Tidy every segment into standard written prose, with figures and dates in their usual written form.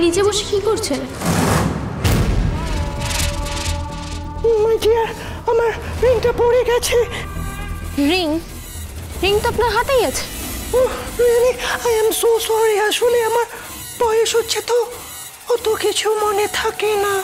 নিচে বসে কি করছে? আমার রিংটা পড়ে গেছে। রিং? রিং তো আপনার হাতেই আছে। Really I am so sorry. আসলে আমার বয়স হচ্ছে তো, অত কিছু মনে থাকে না।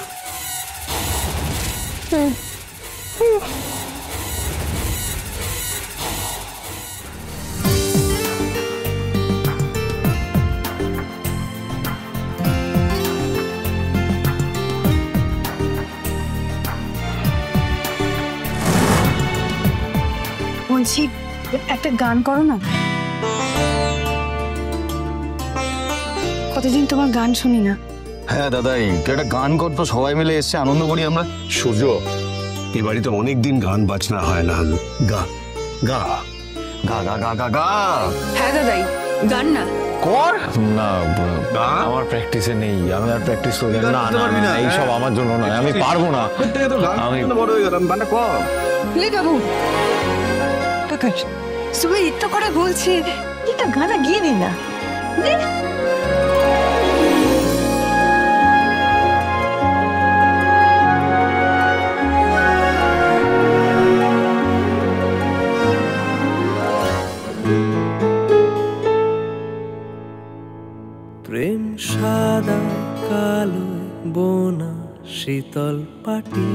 বলছি একটা গান করো না, কতদিন তোমার গান শুনি না। হ্যাঁ দাদাই, একটা গান করতো, সবাই মিলে এসছে, আনন্দ করি আমরা। সূর্য, এ বাড়িতে অনেকদিন গান বাজনা হয় না। গা গা গা গা গা গা গা। হ্যাঁ দাদাই, গান না কর না, আমার প্র্যাকটিসে নেই। আমি আর প্র্যাকটিস করি না। না এইসব আমার জন্য নয়, আমি পারবো না। আমি বড় হয়ে গেলাম, গানটা কর। লে বাবু সুবে ইত্তো করে বলছে, একটা গানা গিয়ে নি না। প্রেম সাদা কালো বোনা শীতল পাটি,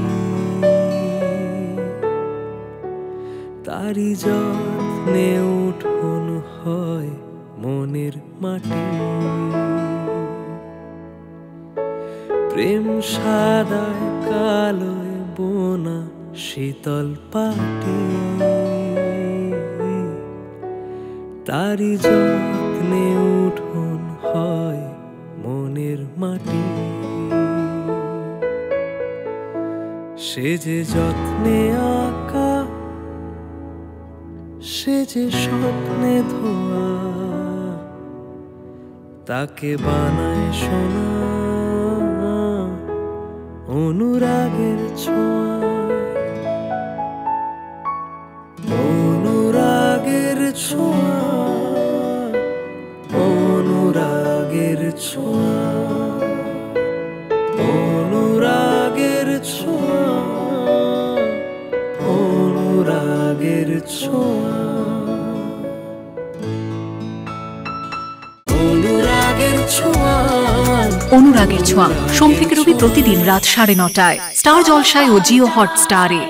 তারি যত্নে উঠোন হয় মনের মাটি। প্রেম সাদা কালো বোনা শীতল পাটি, তারি যত্নে উঠোন হয় মনের মাটি। সে যে যত্নে আঁকা, সে যে স্বপ্নে ধোয়া, তাকে বানায় সোনা অনুরাগের ছোঁয়া। অনুরাগের ছোঁয়া, অনুরাগের ছোঁয়া, অনুরাগের ছোঁয়া, অনুরাগের ছোঁয়া, অনুরাগের ছোঁয়া। অনুরাগের ছোঁয়া সোম থেকে রবি প্রতিদিন রাত 9:30টায় স্টার জলসায় ও জিও হটস্টারে।